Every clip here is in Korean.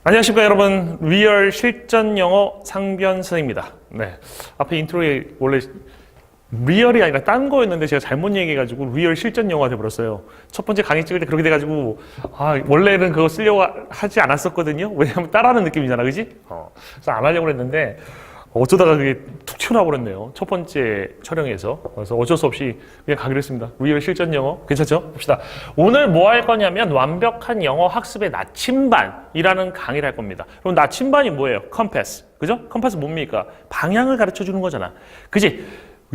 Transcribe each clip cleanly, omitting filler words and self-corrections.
안녕하십니까 여러분, 리얼 실전 영어 상변선입니다. 네, 앞에 인트로에 원래 리얼이 아니라 딴 거였는데 제가 잘못 얘기해가지고 리얼 실전 영어가 돼버렸어요. 첫 번째 강의 찍을 때 그렇게 돼가지고 원래는 그거 쓰려고 하지 않았었거든요. 왜냐면 따라하는 느낌이잖아, 그지? 그래서 안 하려고 했는데 어쩌다가 그게 툭 튀어나와 버렸네요. 첫 번째 촬영에서. 그래서 어쩔 수 없이 그냥 가기로 했습니다. 리얼 실전 영어 괜찮죠? 봅시다. 오늘 뭐 할 거냐면 완벽한 영어 학습의 나침반이라는 강의를 할 겁니다. 그럼 나침반이 뭐예요? 컴패스. 그죠? 컴패스 뭡니까? 방향을 가르쳐 주는 거잖아. 그지?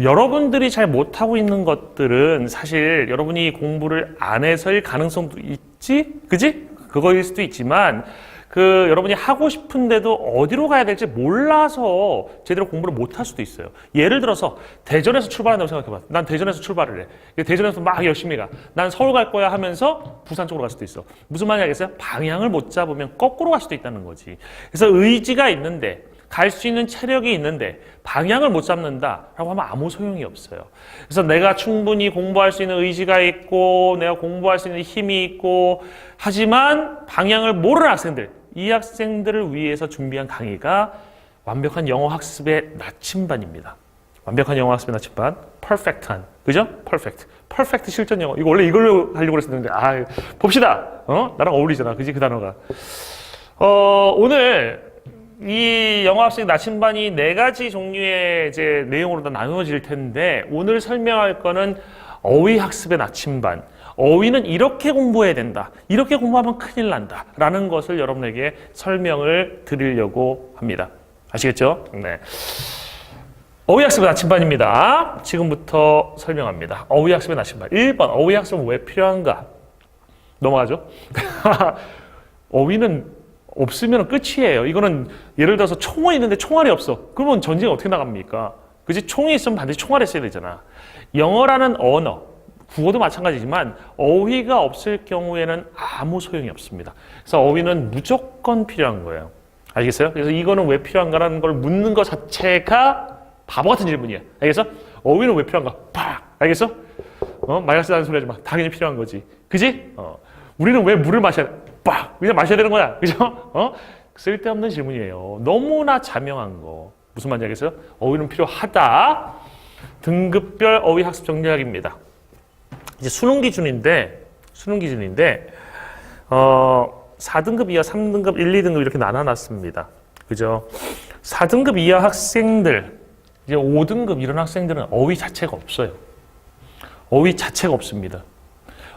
여러분들이 잘 못하고 있는 것들은 사실 여러분이 공부를 안 해서일 가능성도 있지? 그지? 그거일 수도 있지만 여러분이 하고 싶은데도 어디로 가야 될지 몰라서 제대로 공부를 못 할 수도 있어요. 예를 들어서 대전에서 출발한다고 생각해봐. 난 대전에서 출발을 해. 대전에서 막 열심히 가. 난 서울 갈 거야 하면서 부산 쪽으로 갈 수도 있어. 무슨 말인지 알겠어요? 방향을 못 잡으면 거꾸로 갈 수도 있다는 거지. 그래서 의지가 있는데 갈 수 있는 체력이 있는데 방향을 못 잡는다라고 하면 아무 소용이 없어요. 그래서 내가 충분히 공부할 수 있는 의지가 있고 내가 공부할 수 있는 힘이 있고 하지만 방향을 모르는 학생들, 이 학생들을 위해서 준비한 강의가 완벽한 영어 학습의 나침반입니다. 완벽한 영어 학습의 나침반, 퍼펙트한, 그죠? 퍼펙트 실전 영어. 이거 원래 이걸로 하려고 했었는데 봅시다. 나랑 어울리잖아, 그지? 그 단어가. 오늘 이 영어 학습의 나침반이 4가지 종류의 이제 내용으로 다 나누어질 텐데 오늘 설명할 거는 어휘 학습의 나침반. 어휘는 이렇게 공부해야 된다. 이렇게 공부하면 큰일 난다. 라는 것을 여러분에게 설명을 드리려고 합니다. 아시겠죠? 네. 어휘 학습의 나침반입니다. 지금부터 설명합니다. 어휘 학습의 나침반. 1번, 어휘 학습은 왜 필요한가? 넘어가죠. 어휘는 없으면 끝이에요. 이거는 예를 들어서 총이 있는데 총알이 없어. 그러면 전쟁이 어떻게 나갑니까? 그지? 총이 있으면 반드시 총알이 있어야 되잖아. 영어라는 언어, 국어도 마찬가지지만 어휘가 없을 경우에는 아무 소용이 없습니다. 그래서 어휘는 무조건 필요한 거예요. 알겠어요? 그래서 이거는 왜 필요한가라는 걸 묻는 것 자체가 바보 같은 질문이야. 알겠어? 어휘는 왜 필요한가? 팍! 알겠어? 말같이 나는 소리 하지 마. 당연히 필요한 거지. 그지? 우리는 왜 물을 마셔야 돼? 빡! 그냥 마셔야 되는 거야. 그죠? 쓸데없는 질문이에요. 너무나 자명한 거. 무슨 말인지 알겠어요? 어휘는 필요하다. 등급별 어휘 학습 정리학입니다. 이제 수능 기준인데 4등급 이하, 3등급, 1, 2등급 이렇게 나눠놨습니다. 그죠? 4등급 이하 학생들, 이제 5등급 이런 학생들은 어휘 자체가 없어요. 어휘 자체가 없습니다.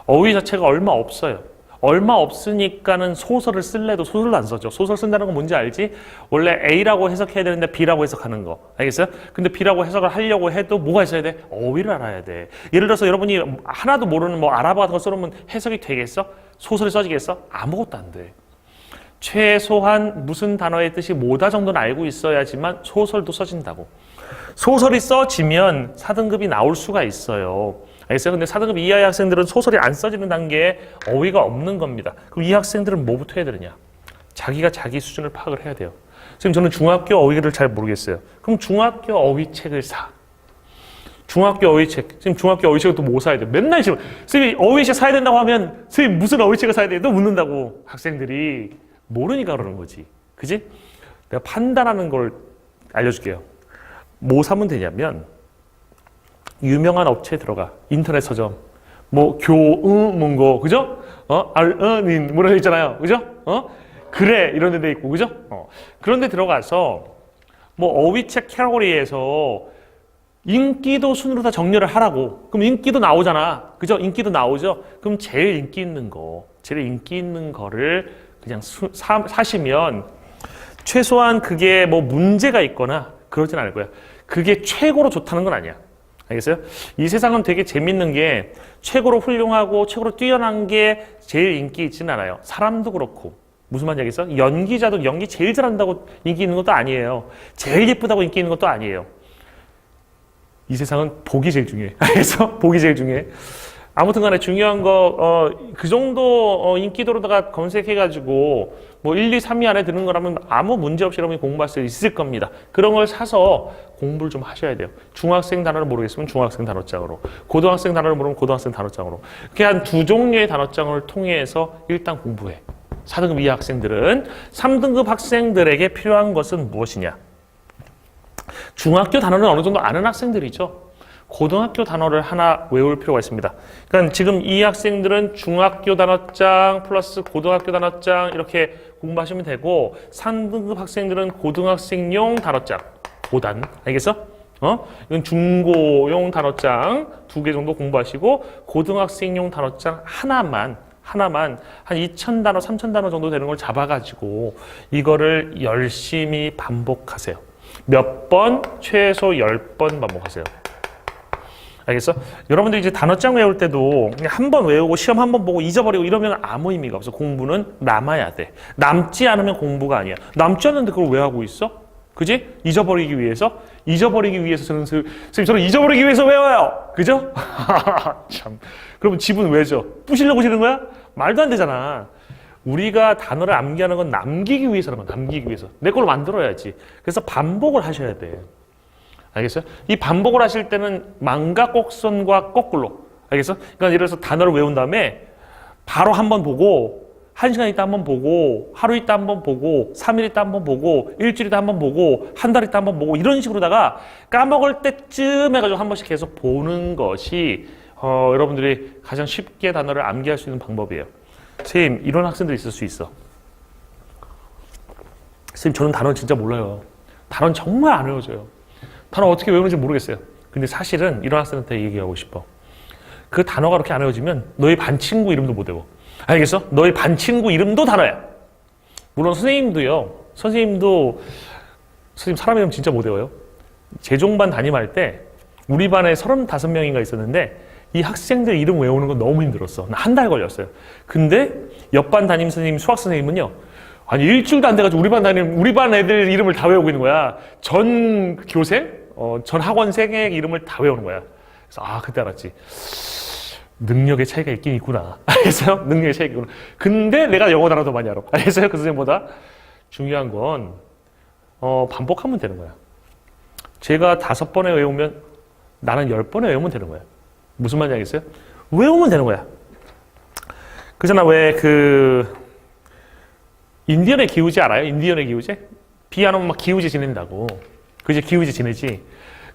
어휘 자체가 얼마 없어요. 얼마 없으니까는 소설을 쓸래도 소설도 안 써죠. 소설 쓴다는 건 뭔지 알지? 원래 A라고 해석해야 되는데 B라고 해석하는 거. 알겠어요? 근데 B라고 해석을 하려고 해도 뭐가 있어야 돼? 어휘를 알아야 돼. 예를 들어서 여러분이 하나도 모르는 아랍어 같은 거 써놓으면 해석이 되겠어? 소설이 써지겠어? 아무것도 안 돼. 최소한 무슨 단어의 뜻이 뭐다 정도는 알고 있어야지만 소설도 써진다고. 소설이 써지면 4등급이 나올 수가 있어요. 알겠어요? 근데 4등급 이하의 학생들은 소설이 안 써지는 단계에 어휘가 없는 겁니다. 그럼 이 학생들은 뭐부터 해야 되느냐? 자기가 자기 수준을 파악을 해야 돼요. 지금 저는 중학교 어휘를 잘 모르겠어요. 그럼 중학교 어휘책을 사. 중학교 어휘책. 지금 중학교 어휘책을 또 뭐 사야 돼? 맨날 지금 선생님 어휘책 사야 된다고 하면 선생님 무슨 어휘책을 사야 돼? 또 묻는다고. 학생들이 모르니까 그러는 거지. 그지? 내가 판단하는 걸 알려줄게요. 뭐 사면 되냐면 유명한 업체에 들어가. 인터넷 서점. 뭔거, 그죠? 인, 뭐라 있잖아요. 그죠? 그래, 이런 데 있고, 그죠? 그런 데 들어가서, 어휘책 캐러고리에서 인기도 순으로 다 정렬을 하라고. 그럼 인기도 나오잖아. 그죠? 인기도 나오죠? 그럼 제일 인기 있는 거를 그냥 사시면 최소한 그게 문제가 있거나 그러진 않을 거야. 그게 최고로 좋다는 건 아니야. 알겠어요? 이 세상은 되게 재밌는 게 최고로 훌륭하고 최고로 뛰어난 게 제일 인기 있지는 않아요. 사람도 그렇고. 무슨 말인지 알겠어? 연기자도 연기 제일 잘한다고 인기 있는 것도 아니에요. 제일 예쁘다고 인기 있는 것도 아니에요. 이 세상은 복이 제일 중요해. 알겠어? 복이 제일 중요해. 아무튼 간에 중요한 거, 그 정도 인기도로다가 검색해가지고 1, 2, 3위 안에 드는 거라면 아무 문제 없이 여러분이 공부할 수 있을 겁니다. 그런 걸 사서 공부를 좀 하셔야 돼요. 중학생 단어를 모르겠으면 중학생 단어장으로, 고등학생 단어를 모르면 고등학생 단어장으로. 이렇게 한 2종류의 단어장을 통해서 일단 공부해. 4등급 이하 학생들은 3등급 학생들에게 필요한 것은 무엇이냐? 중학교 단어는 어느 정도 아는 학생들이죠. 고등학교 단어를 하나 외울 필요가 있습니다. 그러니까 지금 이 학생들은 중학교 단어장 플러스 고등학교 단어장 이렇게 공부하시면 되고 3등급 학생들은 고등학생용 단어장 고단 알겠어? 이건 중고용 단어장 2개 정도 공부하시고 고등학생용 단어장 하나만 한 2,000단어, 3,000단어 정도 되는 걸 잡아가지고 이거를 열심히 반복하세요. 몇 번? 최소 10번 반복하세요. 알겠어? 여러분들 이제 단어장 외울 때도 그냥 한 번 외우고 시험 한 번 보고 잊어버리고 이러면 아무 의미가 없어. 공부는 남아야 돼. 남지 않으면 공부가 아니야. 남지 않는데 그걸 왜 하고 있어? 그지? 잊어버리기 위해서? 잊어버리기 위해서 선생님, 저는 잊어버리기 위해서 외워요. 그죠? 참. 그러면 집은 왜죠? 부시려고 지는 거야? 말도 안 되잖아. 우리가 단어를 암기하는 건 남기기 위해서라는 거야. 남기기 위해서. 내 걸로 만들어야지. 그래서 반복을 하셔야 돼. 알겠어요? 이 반복을 하실 때는 망각 곡선과 거꾸로. 알겠어? 그러니까 예를 들어서 단어를 외운 다음에 바로 한 번 보고 1시간 있다 한 번 보고 하루 있다 한 번 보고 3일 있다 한 번 보고 일주일 있다 한 번 보고 한 달 있다 한 번 보고 이런 식으로다가 까먹을 때쯤 해가지고 한 번씩 계속 보는 것이 여러분들이 가장 쉽게 단어를 암기할 수 있는 방법이에요. 선생님 이런 학생들이 있을 수 있어. 선생님 저는 단어 진짜 몰라요. 단어는 정말 안 외워져요. 단어 어떻게 외우는지 모르겠어요. 근데 사실은 이런 학생한테 얘기하고 싶어. 그 단어가 그렇게 안 외워지면 너희 반 친구 이름도 못 외워. 알겠어? 너희 반 친구 이름도 단어야. 물론 선생님도 선생님 사람 이름 진짜 못 외워요. 재종반 담임할 때 우리 반에 35명인가 있었는데 이 학생들 이름 외우는 건 너무 힘들었어. 한 달 걸렸어요. 근데 옆반 담임 선생님, 수학 선생님은요. 아니 일주일도 안 돼가지고 우리 반 애들 이름을 다 외우고 있는 거야. 전 교생, 전 학원생의 이름을 다 외우는 거야. 그래서 그때 알았지. 능력의 차이가 있긴 있구나. 알겠어요? 능력의 차이가 있구나. 근데 내가 영어 단어 더 많이 알아. 알겠어요? 그 선생님보다. 중요한 건 반복하면 되는 거야. 제가 5번에 외우면 나는 10번에 외우면 되는 거야. 무슨 말인지 알겠어요? 외우면 되는 거야. 그잖아 왜 인디언의 기우제 알아요? 인디언의 기우제? 비 안 오면 막 기우제 지낸다고. 그지? 기우제 지내지.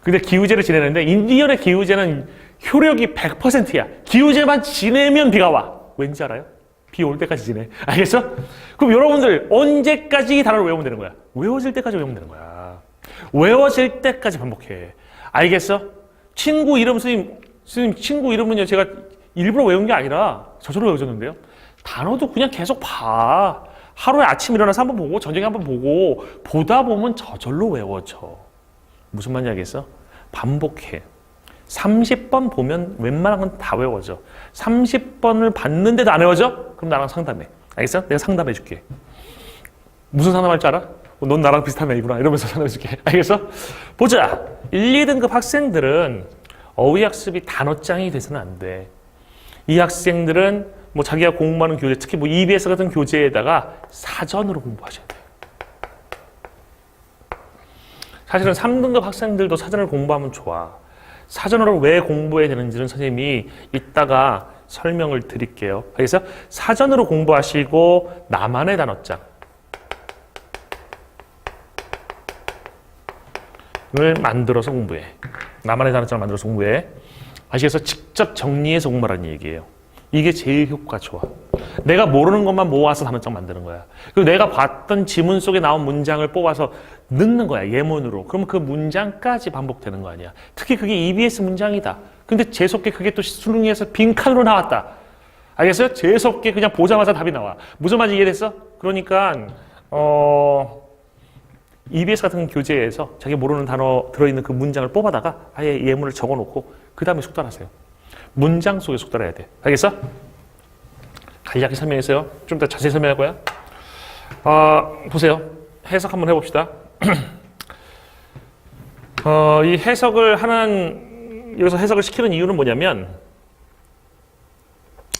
근데 기우제를 지내는데 인디언의 기우제는 효력이 100%야. 기우제만 지내면 비가 와. 왠지 알아요? 비 올 때까지 지내. 알겠어? 그럼 여러분들 언제까지 단어를 외우면 되는 거야? 외워질 때까지 외우면 되는 거야. 외워질 때까지 반복해. 알겠어? 친구 이름 선생님 친구 이름은요 제가 일부러 외운 게 아니라 저절로 외워졌는데요. 단어도 그냥 계속 봐. 하루에 아침 일어나서 한번 보고 저녁에 한번 보고 보다 보면 저절로 외워져. 무슨 말인지 알겠어? 반복해. 30번 보면 웬만한 건 다 외워져. 30번을 봤는데도 안 외워져? 그럼 나랑 상담해. 알겠어? 내가 상담해 줄게. 무슨 상담할 줄 알아? 넌 나랑 비슷한 애이구나 이러면서 상담해 줄게. 알겠어? 보자. 1, 2등급 학생들은 어휘학습이 단어장이 돼서는 안 돼. 이 학생들은 뭐 자기가 공부하는 교재, 특히 뭐 EBS 같은 교재에다가 사전으로 공부하셔야 돼요. 사실은 3등급 학생들도 사전을 공부하면 좋아. 사전으로 왜 공부해야 되는지는 선생님이 이따가 설명을 드릴게요. 그래서 사전으로 공부하시고 나만의 단어장을 만들어서 공부해. 나만의 단어장을 만들어서 공부해. 아시겠어? 직접 정리해서 공부하라는 얘기예요. 이게 제일 효과가 좋아. 내가 모르는 것만 모아서 단어장 만드는 거야. 그리고 내가 봤던 지문 속에 나온 문장을 뽑아서 넣는 거야. 예문으로. 그러면 그 문장까지 반복되는 거 아니야. 특히 그게 EBS 문장이다. 근데 재수없게 그게 또 수능에서 빈칸으로 나왔다. 알겠어요? 재수없게 그냥 보자마자 답이 나와. 무슨 말인지 이해됐어? 그러니까 EBS 같은 교재에서 자기 모르는 단어 들어있는 그 문장을 뽑아다가 아예 예문을 적어놓고 그 다음에 숙달하세요. 문장 속에 숙달해야 돼. 알겠어? 간략히 설명했어요. 좀 더 자세히 설명할 거야. 보세요. 해석 한번 해봅시다. 이 해석을 여기서 해석을 시키는 이유는 뭐냐면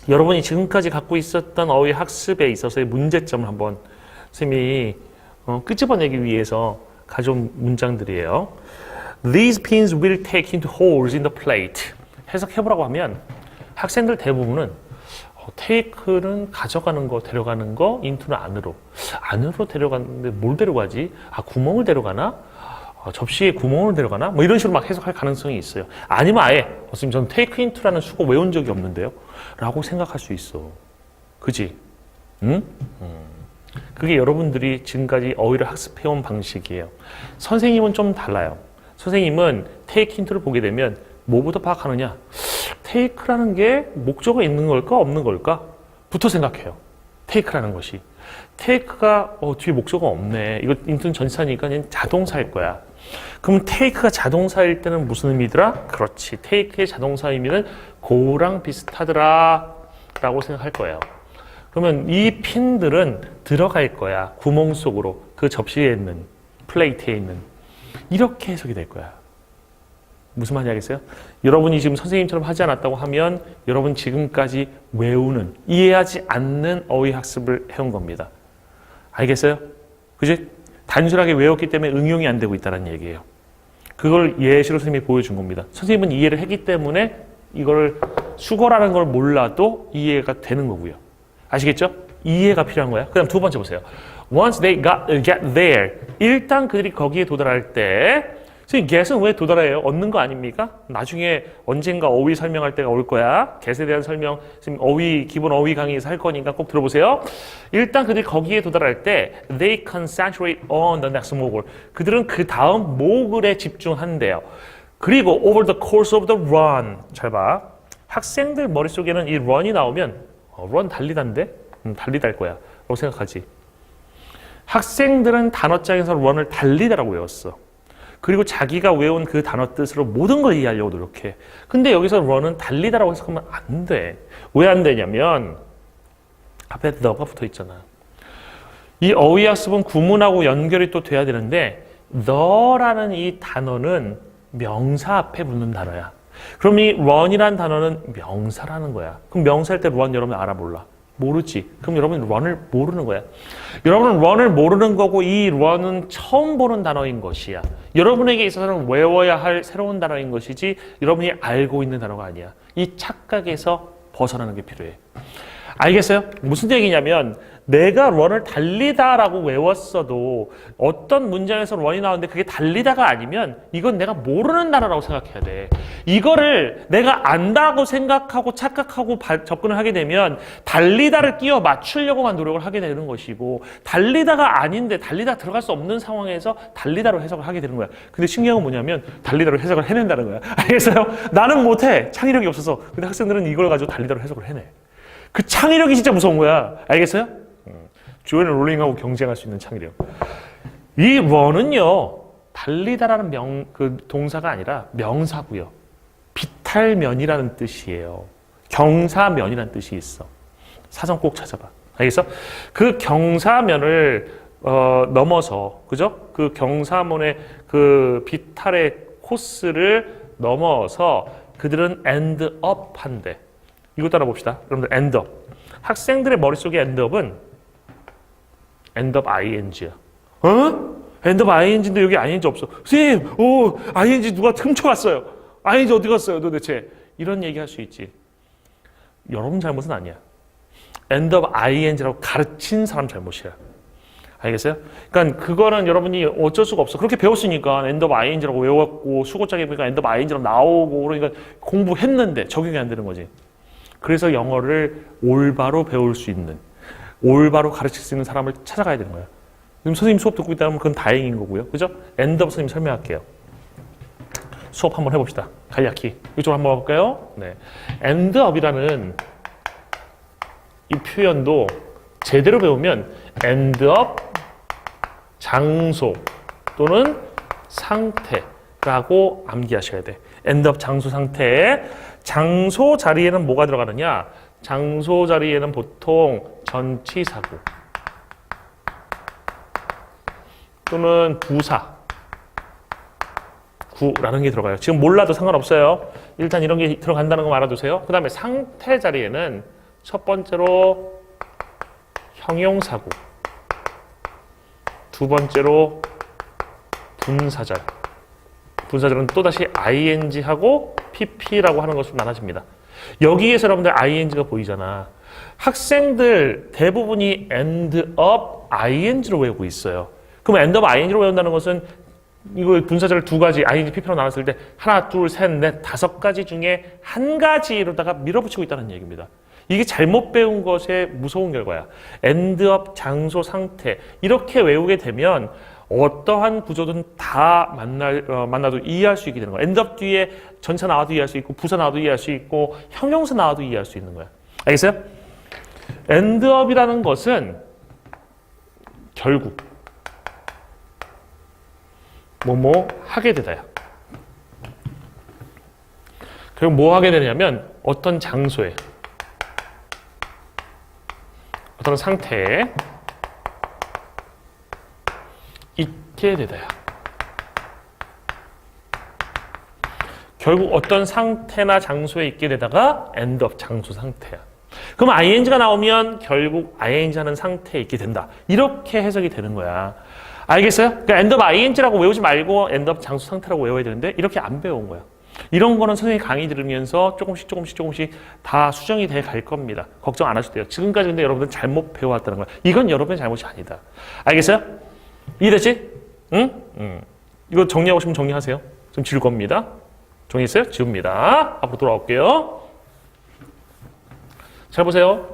여러분이 지금까지 갖고 있었던 어휘 학습에 있어서의 문제점을 한번 선생님이 끄집어내기 위해서 가져온 문장들이에요. These pins will take into holes in the plate. 해석해보라고 하면 학생들 대부분은 take는 가져가는 거, 데려가는 거, into는 안으로 데려가는데 뭘 데려가지? 구멍을 데려가나? 접시에 구멍을 데려가나? 뭐 이런 식으로 막 해석할 가능성이 있어요. 아니면 아예 선생님 저는 take into라는 수고 외운 적이 없는데요? 라고 생각할 수 있어. 그지? 응? 그게 여러분들이 지금까지 어휘를 학습해온 방식이에요. 선생님은 좀 달라요. 선생님은 take into를 보게 되면 뭐부터 파악하느냐? take라는 게 목적어 있는 걸까 없는 걸까? 부터 생각해요. take라는 것이. take가 뒤에 목적어 없네. 이거 into는 전치사니까 그냥 자동사일 거야. 그럼 take가 자동사일 때는 무슨 의미더라? 그렇지. take의 자동사 의미는 go랑 비슷하더라 라고 생각할 거예요. 그러면 이 핀들은 들어갈 거야. 구멍 속으로. 그 접시에 있는, 플레이트에 있는. 이렇게 해석이 될 거야. 무슨 말인지 알겠어요? 여러분이 지금 선생님처럼 하지 않았다고 하면 여러분 지금까지 외우는, 이해하지 않는 어휘 학습을 해온 겁니다. 알겠어요? 그지? 단순하게 외웠기 때문에 응용이 안 되고 있다는 얘기예요. 그걸 예시로 선생님이 보여준 겁니다. 선생님은 이해를 했기 때문에 이걸 수거라는 걸 몰라도 이해가 되는 거고요. 아시겠죠? 이해가 필요한 거야. 그 다음 두 번째 보세요. Once they get there. 일단 그들이 거기에 도달할 때 선생님, get은 왜 도달해요? 얻는 거 아닙니까? 나중에 언젠가 어휘 설명할 때가 올 거야. get에 대한 설명, 선생님 기본 어휘 강의에서 할 거니까 꼭 들어보세요. 일단 그들이 거기에 도달할 때 they concentrate on the next mogul. 그들은 그 다음 모글에 집중한대요. 그리고 over the course of the run. 잘 봐. 학생들 머릿속에는 이 run이 나오면 run 달리다인데? 달리다 할 거야. 라고 생각하지. 학생들은 단어장에서 run을 달리다라고 외웠어. 그리고 자기가 외운 그 단어 뜻으로 모든 걸 이해하려고 노력해. 근데 여기서 run은 달리다라고 해석하면 안 돼. 왜 안 되냐면 앞에 the가 붙어 있잖아. 이 어휘 학습은 구문하고 연결이 또 돼야 되는데 the라는 이 단어는 명사 앞에 붙는 단어야. 그럼 이 run이라는 단어는 명사라는 거야. 그럼 명사일 때 run 여러분 알아 몰라? 모르지. 그럼 여러분 run을 모르는 거야. 여러분은 run을 모르는 거고 이 run은 처음 보는 단어인 것이야. 여러분에게 있어서는 외워야 할 새로운 단어인 것이지 여러분이 알고 있는 단어가 아니야. 이 착각에서 벗어나는 게 필요해. 알겠어요? 무슨 얘기냐면 내가 run을 달리다라고 외웠어도 어떤 문장에서 run이 나오는데 그게 달리다가 아니면 이건 내가 모르는 단어라고 생각해야 돼. 이거를 내가 안다고 생각하고 착각하고 접근을 하게 되면 달리다를 끼워 맞추려고만 노력을 하게 되는 것이고 달리다가 아닌데 달리다 들어갈 수 없는 상황에서 달리다로 해석을 하게 되는 거야. 근데 신기한 건 뭐냐면 달리다로 해석을 해낸다는 거야. 알겠어요? 나는 못해. 창의력이 없어서. 근데 학생들은 이걸 가지고 달리다로 해석을 해내. 그 창의력이 진짜 무서운 거야. 알겠어요? 조앤 롤링하고 경쟁할 수 있는 창의력. 이 run은요, 달리다라는 그 동사가 아니라 명사고요. 비탈면이라는 뜻이에요. 경사면이라는 뜻이 있어. 사전 꼭 찾아봐. 알겠어? 그 경사면을 넘어서, 그죠? 그 경사면의 그 비탈의 코스를 넘어서 그들은 end up 한대. 이거 따라 봅시다. 여러분들 end up. 학생들의 머릿속에 end up은 end up ing야. end up ing인데 여기 ing 없어. 선생님, ing 누가 훔쳐갔어요. ing 어디 갔어요 도대체. 이런 얘기 할 수 있지. 여러분 잘못은 아니야. end up ing라고 가르친 사람 잘못이야. 알겠어요? 그러니까 그거는 여러분이 어쩔 수가 없어. 그렇게 배웠으니까 end up ing라고 외웠고 수고장에 보니까 end up ing라고 나오고 그러니까 공부했는데 적용이 안 되는 거지. 그래서 영어를 올바로 배울 수 있는 올바로 가르칠 수 있는 사람을 찾아가야 되는 거예요. 지금 선생님 수업 듣고 있다면 그건 다행인 거고요. 그죠? end up 선생님 설명할게요. 수업 한번 해봅시다. 간략히. 이쪽으로 한번 가볼까요? 네. end up이라는 이 표현도 제대로 배우면 end up 장소 또는 상태라고 암기하셔야 돼. end up 장소 상태. 장소 자리에는 뭐가 들어가느냐? 장소 자리에는 보통 전치사구 또는 부사 구라는 게 들어가요. 지금 몰라도 상관없어요. 일단 이런 게 들어간다는 거 알아두세요. 그 다음에 상태 자리에는 첫 번째로 형용사구, 두 번째로 분사절. 분사절은 또다시 ing하고 pp라고 하는 것으로 나눠집니다. 여기에서 여러분들 ing가 보이잖아. 학생들 대부분이 end of ing로 외우고 있어요. 그럼 end of ing로 외운다는 것은 이거 분사절을 두 가지 ing, pp로 나눴을 때 하나, 둘, 셋, 넷, 다섯 가지 중에 한 가지로다가 밀어붙이고 있다는 얘기입니다. 이게 잘못 배운 것의 무서운 결과야. end of 장소, 상태 이렇게 외우게 되면 어떠한 구조든 다 만나도 이해할 수 있게 되는 거야. end of 뒤에 전차 나와도 이해할 수 있고 부사 나와도 이해할 수 있고 형용사 나와도 이해할 수 있는 거야. 알겠어요? end of이라는 것은 결국 뭐뭐 하게 되다야. 그리고 뭐 하게 되냐면 어떤 장소에 어떤 상태에 있게 되다야. 결국 어떤 상태나 장소에 있게 되다가 end of 장소 상태야. 그럼 ing가 나오면 결국 ing 하는 상태에 있게 된다. 이렇게 해석이 되는 거야. 알겠어요? 그러니까 end of ing라고 외우지 말고 end of 장소 상태라고 외워야 되는데 이렇게 안 배운 거야. 이런 거는 선생님 강의 들으면서 조금씩 다 수정이 돼 갈 겁니다. 걱정 안 하셔도 돼요. 지금까지 근데 여러분들 잘못 배워왔다는 거야. 이건 여러분의 잘못이 아니다. 알겠어요? 이해됐지? 응? 이거 정리하고 싶으면 정리하세요. 좀 지울 겁니다. 정리했어요? 지웁니다. 앞으로 돌아올게요. 잘 보세요.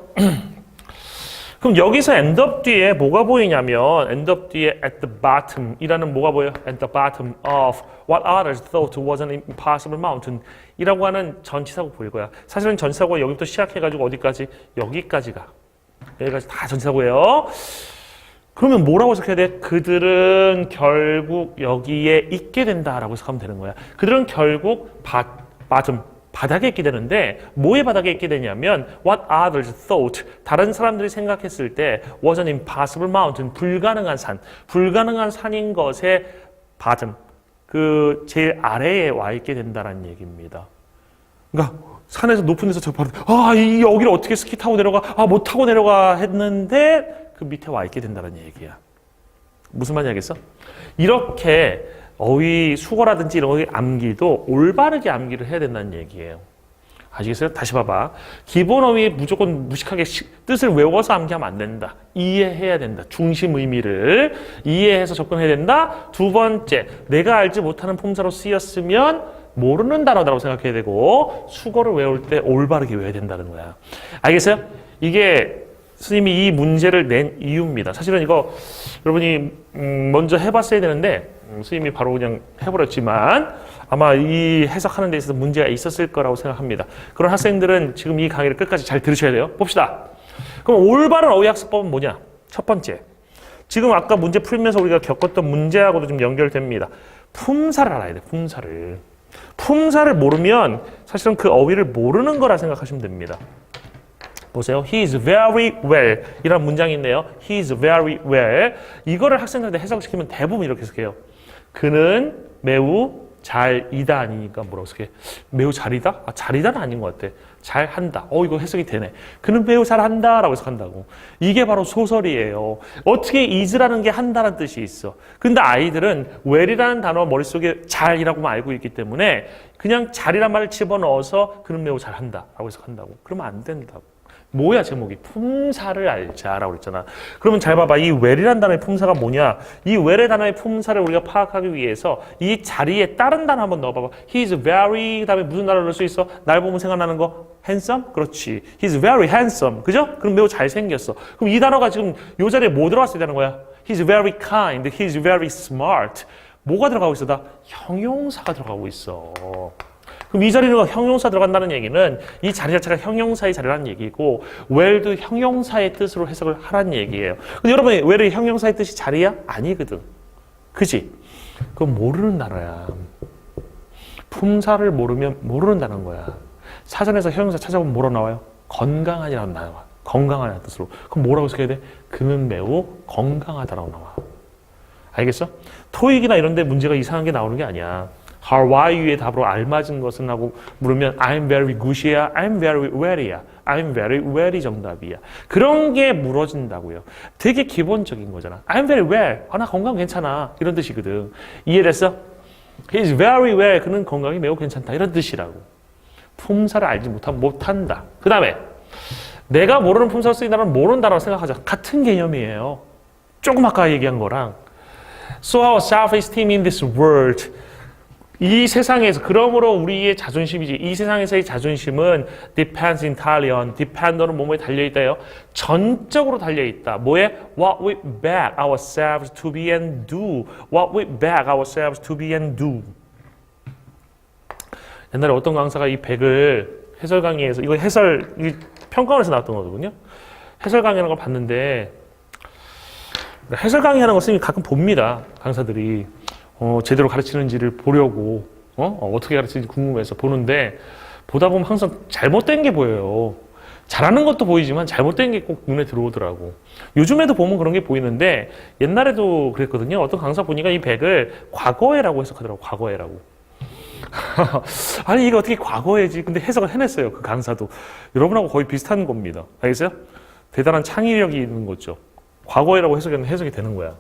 그럼 여기서 end up 뒤에 뭐가 보이냐면 end up 뒤에 at the bottom 이라는 뭐가 보여요? at the bottom of what others thought was an impossible mountain 이라고 하는 전치사고 보일 거야. 사실은 전치사고가 여기부터 시작해가지고 어디까지? 여기까지가. 여기까지 다 전치사고예요. 그러면 뭐라고 해석해야 돼? 그들은 결국 여기에 있게 된다라고 해석하면 되는 거야. 그들은 결국 bottom 바닥에 있게 되는데 뭐의 바닥에 있게 되냐면 what others thought 다른 사람들이 생각했을 때 was an impossible mountain 불가능한 산 불가능한 산인 것의 bottom 그 제일 아래에 와 있게 된다는 얘기입니다. 그러니까 산에서 높은 데서 저 바로 이 여기를 어떻게 스키 타고 내려가 못 타고 내려가 했는데 그 밑에 와 있게 된다는 얘기야. 무슨 말인지 알겠어? 이렇게 어휘 수거라든지 이런 암기도 올바르게 암기를 해야 된다는 얘기예요. 아시겠어요? 다시 봐봐. 기본 어휘 무조건 무식하게 뜻을 외워서 암기하면 안 된다. 이해해야 된다. 중심 의미를 이해해서 접근해야 된다. 두 번째, 내가 알지 못하는 품사로 쓰였으면 모르는 단어라고 생각해야 되고 수거를 외울 때 올바르게 외워야 된다는 거야. 알겠어요? 이게 스님이 이 문제를 낸 이유입니다. 사실은 이거 여러분이 먼저 해봤어야 되는데 스님이 바로 그냥 해버렸지만 아마 이 해석하는 데 있어서 문제가 있었을 거라고 생각합니다. 그런 학생들은 지금 이 강의를 끝까지 잘 들으셔야 돼요. 봅시다. 그럼 올바른 어휘학습법은 뭐냐? 첫 번째, 지금 아까 문제 풀면서 우리가 겪었던 문제하고도 좀 연결됩니다. 품사를 알아야 돼. 품사를 모르면 사실은 그 어휘를 모르는 거라 생각하시면 됩니다. 보세요. He is very well 이라는 문장이 있네요. He is very well. 이거를 학생들한테 해석시키면 대부분 이렇게 해석해요. 그는 매우 잘이다 아니니까 뭐라고 해석해? 매우 잘이다? 잘이다는 아닌 것 같아. 잘한다. 이거 해석이 되네. 그는 매우 잘한다 라고 해석한다고. 이게 바로 소설이에요. 어떻게 is라는 게 한다는 뜻이 있어. 근데 아이들은 well이라는 단어 머릿속에 잘이라고만 알고 있기 때문에 그냥 잘이란 말을 집어넣어서 그는 매우 잘한다 라고 해석한다고. 그러면 안 된다고. 뭐야 제목이? 품사를 알자라고 그랬잖아. 그러면 잘 봐봐. 이 well이라는 단어의 품사가 뭐냐? 이 well의 단어의 품사를 우리가 파악하기 위해서 이 자리에 다른 단어 한번 넣어봐봐. He is very 그다음에 무슨 단어를 넣을 수 있어? 날 보면 생각나는 거? handsome? 그렇지. He is very handsome. 그죠? 그럼 매우 잘생겼어. 그럼 이 단어가 지금 이 자리에 뭐 들어갔어야 되는 거야? He is very kind. He is very smart. 뭐가 들어가고 있어? 다 형용사가 들어가고 있어. 그럼 이 자리로 형용사 들어간다는 얘기는 이 자리 자체가 형용사의 자리라는 얘기고 well도 형용사의 뜻으로 해석을 하라는 얘기예요. 근데 여러분 well의 형용사의 뜻이 자리야? 아니거든. 그지? 그건 모르는 단어야. 품사를 모르면 모르는 단어인 거야. 사전에서 형용사 찾아보면 뭐라고 나와요? 건강하니라고 나와. 건강하다는 뜻으로. 그럼 뭐라고 해석해야 돼? 그는 매우 건강하다라고 나와. 알겠어? 토익이나 이런 데 문제가 이상한 게 나오는 게 아니야. How are you의 답으로 알맞은 것은 하고 물으면 I'm very good이야, I'm very well이야, I'm very well이 정답이야. 그런 게 물어진다고요. 되게 기본적인 거잖아. I'm very well. 나 건강 괜찮아. 이런 뜻이거든. 이해됐어? He is very well. 그는 건강이 매우 괜찮다. 이런 뜻이라고. 품사를 알지 못하면 못한다. 그 다음에 내가 모르는 품사로 쓰인 단어는 모르는 단어라고 생각하자. 같은 개념이에요. 조금 아까 얘기한 거랑. So our self-esteem in this world. 이 세상에서, 그러므로 우리의 자존심이지. 이 세상에서의 자존심은 depends entirely on, depend는 뭐뭐에 달려있다요. 전적으로 달려있다. 뭐에? What we beg ourselves to be and do. What we beg ourselves to be and do. 옛날에 어떤 강사가 이 백을 해설 강의에서, 이거 해설, 평가원에서 나왔던 거거든요. 해설 강의하는 걸 봤는데, 해설 강의하는 거 선생님이 가끔 봅니다. 강사들이. 제대로 가르치는지를 보려고, 어떻게 가르치는지 궁금해서 보는데, 보다 보면 항상 잘못된 게 보여요. 잘하는 것도 보이지만 잘못된 게 꼭 눈에 들어오더라고. 요즘에도 보면 그런 게 보이는데, 옛날에도 그랬거든요. 어떤 강사 보니까 이 백을 과거해라고 해석하더라고, 과거해라고. 아니 이게 어떻게 과거해지? 근데 해석을 해냈어요. 그 강사도. 여러분하고 거의 비슷한 겁니다. 알겠어요? 대단한 창의력이 있는 거죠. 과거해라고 해석했는데 해석이 되는 거야.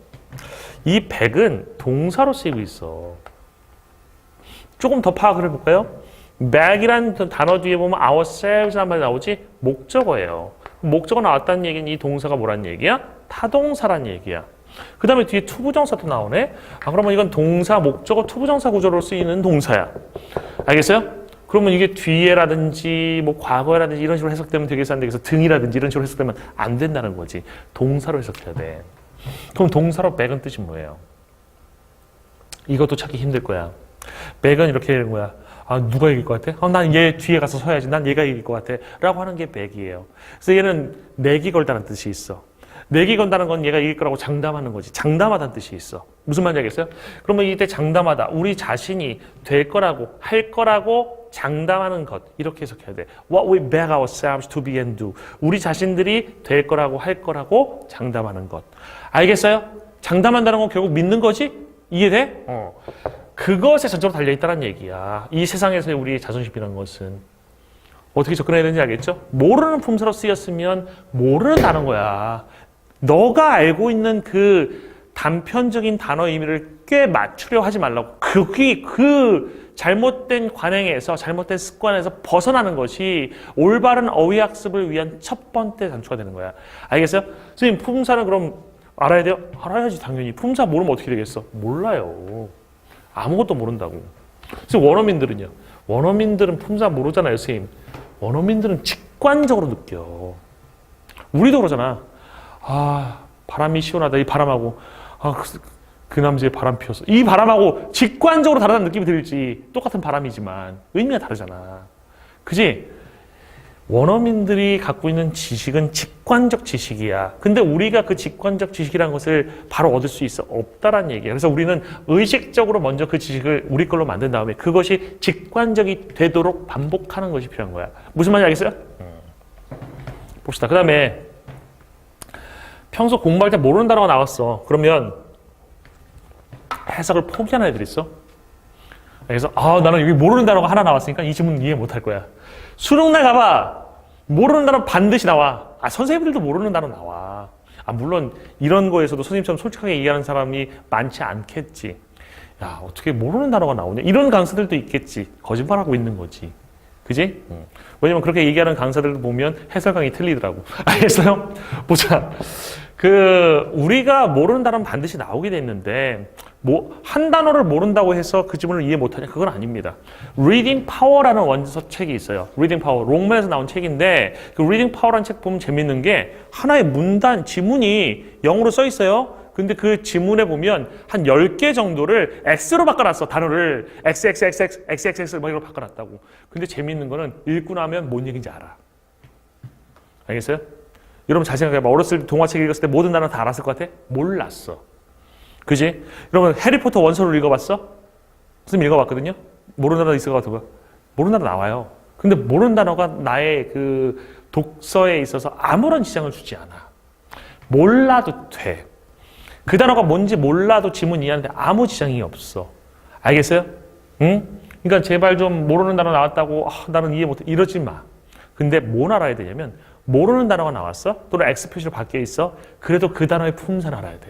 이 백은 동사로 쓰이고 있어. 조금 더 파악을 해볼까요? bag이라는 단어 뒤에 보면 ourselves라는 말이 나오지? 목적어예요. 목적어 나왔다는 얘기는 이 동사가 뭐란 얘기야? 타동사란 얘기야. 그 다음에 뒤에 투부정사도 나오네? 그러면 이건 동사, 목적어, 투부정사 구조로 쓰이는 동사야. 알겠어요? 그러면 이게 뒤에라든지, 뭐 과거에라든지 이런 식으로 해석되면 되겠어. 안 되겠어. 등이라든지 이런 식으로 해석되면 안 된다는 거지. 동사로 해석해야 돼. 그럼 동사로 백은 뜻이 뭐예요? 이것도 찾기 힘들 거야. 백은 이렇게 되는 거야. 누가 이길 것 같아? 난 얘 뒤에 가서 서야지. 난 얘가 이길 것 같아. 라고 하는 게 백이에요. 그래서 얘는 내기 걸다는 뜻이 있어. 내기 건다는 건 얘가 이길 거라고 장담하는 거지. 장담하다는 뜻이 있어. 무슨 말인지 알겠어요? 그러면 이때 장담하다. 우리 자신이 될 거라고, 할 거라고 장담하는 것. 이렇게 해석해야 돼. What we beg ourselves to be and do. 우리 자신들이 될 거라고, 할 거라고 장담하는 것. 알겠어요? 장담한다는 건 결국 믿는 거지? 이해돼? 그것에 전적으로 달려있다는 얘기야. 이 세상에서의 우리의 자존심이라는 것은. 어떻게 접근해야 되는지 알겠죠? 모르는 품사로 쓰였으면 모르는 단어인 거야. 너가 알고 있는 그 단편적인 단어의 의미를 꽤 맞추려 하지 말라고. 그 잘못된 관행에서, 잘못된 습관에서 벗어나는 것이 올바른 어휘 학습을 위한 첫 번째 단초가 되는 거야. 알겠어요? 선생님, 품사는 그럼 알아야 돼요? 알아야지, 당연히. 품사 모르면 어떻게 되겠어? 몰라요. 아무것도 모른다고. 그래서 원어민들은요? 원어민들은 품사 모르잖아요, 선생님. 원어민들은 직관적으로 느껴. 우리도 그러잖아. 바람이 시원하다. 이 바람하고 그 남자의 바람 피웠어. 이 바람하고 직관적으로 다르다는 느낌이 들지. 똑같은 바람이지만 의미가 다르잖아. 그지? 원어민들이 갖고 있는 지식은 직관적 지식이야. 근데 우리가 그 직관적 지식이라는 것을 바로 얻을 수 있어? 없다라는 얘기야. 그래서 우리는 의식적으로 먼저 그 지식을 우리 걸로 만든 다음에 그것이 직관적이 되도록 반복하는 것이 필요한 거야. 무슨 말인지 알겠어요? 봅시다. 그 다음에 평소 공부할 때 모르는 단어가 나왔어. 그러면 해석을 포기하는 애들 있어. 그래서 나는 여기 모르는 단어가 하나 나왔으니까 이 질문 이해 못할 거야. 수능날 가봐. 모르는 단어 반드시 나와. 선생님들도 모르는 단어 나와. 물론 이런 거에서도 선생님처럼 솔직하게 얘기하는 사람이 많지 않겠지. 야, 어떻게 모르는 단어가 나오냐. 이런 강사들도 있겠지. 거짓말하고 있는 거지. 그지? 왜냐면 그렇게 얘기하는 강사들도 보면 해설 강의 틀리더라고. 알겠어요? 보자. 우리가 모르는 단어는 반드시 나오게 돼 있는데, 한 단어를 모른다고 해서 그 지문을 이해 못하냐? 그건 아닙니다. Reading Power라는 원서 책이 있어요. Reading Power. 롱맨에서 나온 책인데, 그 Reading Power라는 책 보면 재밌는 게, 하나의 문단, 지문이 영어로 써 있어요. 근데 그 지문에 보면 한 10개 정도를 X로 바꿔놨어. 단어를 XXXX 막 이렇게 바꿔놨다고. 근데 재밌는 거는 읽고 나면 뭔 얘기인지 알아. 알겠어요? 여러분 잘 생각해봐. 어렸을 때 동화책 읽었을 때 모든 단어 다 알았을 것 같아? 몰랐어. 그지? 여러분 해리포터 원서를 읽어봤어? 선생님 읽어봤거든요? 모르는 단어 있을 것 같아. 모르는 단어 나와요. 근데 모르는 단어가 나의 그 독서에 있어서 아무런 지장을 주지 않아. 몰라도 돼. 그 단어가 뭔지 몰라도 지문 이해하는데 아무 지장이 없어. 알겠어요? 응? 그러니까 제발 좀 모르는 단어 나왔다고 나는 이해 못해. 이러지 마. 근데 뭘 알아야 되냐면 모르는 단어가 나왔어? 또는 X 표시로 바뀌어 있어? 그래도 그 단어의 품사를 알아야 돼.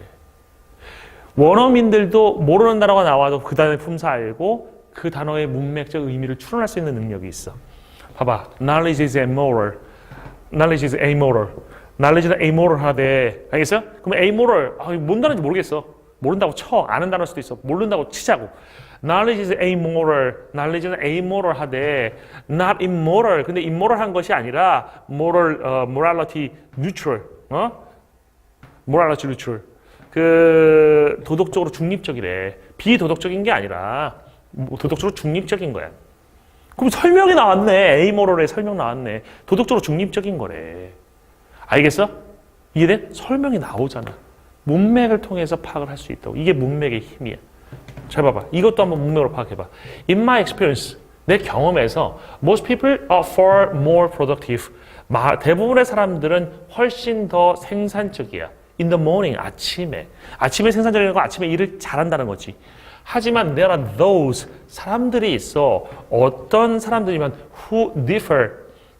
원어민들도 모르는 단어가 나와도 그 단어의 품사 알고 그 단어의 문맥적 의미를 추론할 수 있는 능력이 있어. 봐봐. Knowledge is immoral. knowledge is amoral. knowledge는 amoral 하되, 알겠어요? 그럼 amoral, 뭔 단어인지 모르겠어. 모른다고 쳐. 아는 단어일 수도 있어. 모른다고 치자고. knowledge is amoral. knowledge는 amoral 하되, not immoral. 근데 immoral 한 것이 아니라 morality neutral. morality neutral. 그 도덕적으로 중립적이래. 비도덕적인 게 아니라 도덕적으로 중립적인 거야. 그럼 설명이 나왔네. amoral의 설명 나왔네. 도덕적으로 중립적인 거래. 알겠어? 이해돼? 설명이 나오잖아. 문맥을 통해서 파악을 할 수 있다고. 이게 문맥의 힘이야. 잘 봐봐. 이것도 한번 문맥으로 파악해봐. In my experience, 내 경험에서 most people are far more productive. 대부분의 사람들은 훨씬 더 생산적이야. In the morning, 아침에. 아침에 생산적인 건 아침에 일을 잘한다는 거지. 하지만 there are those, 사람들이 있어. 어떤 사람들이면 who differ,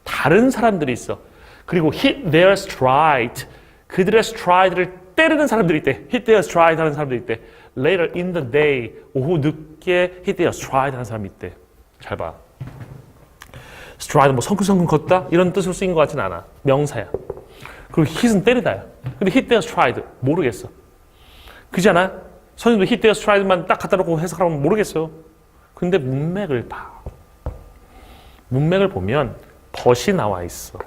다른 사람들이 있어. 그리고 hit their stride, 그들의 stride를 때리는 사람들이 있대. hit their stride 하는 사람들이 있대. Later in the day, 오후 늦게 hit their stride 하는 사람이 있대. 잘 봐. stride 뭐 성큼성큼 걷다 이런 뜻으로 쓰인 것 같진 않아. 명사야. 그리고 hit은 때리다야. 근데 hit their stride 모르겠어. 그잖아. 선생님도 hit their stride만 딱 갖다 놓고 해석하면 모르겠어요. 근데 문맥을 봐. 문맥을 보면 벗이 나와 있어.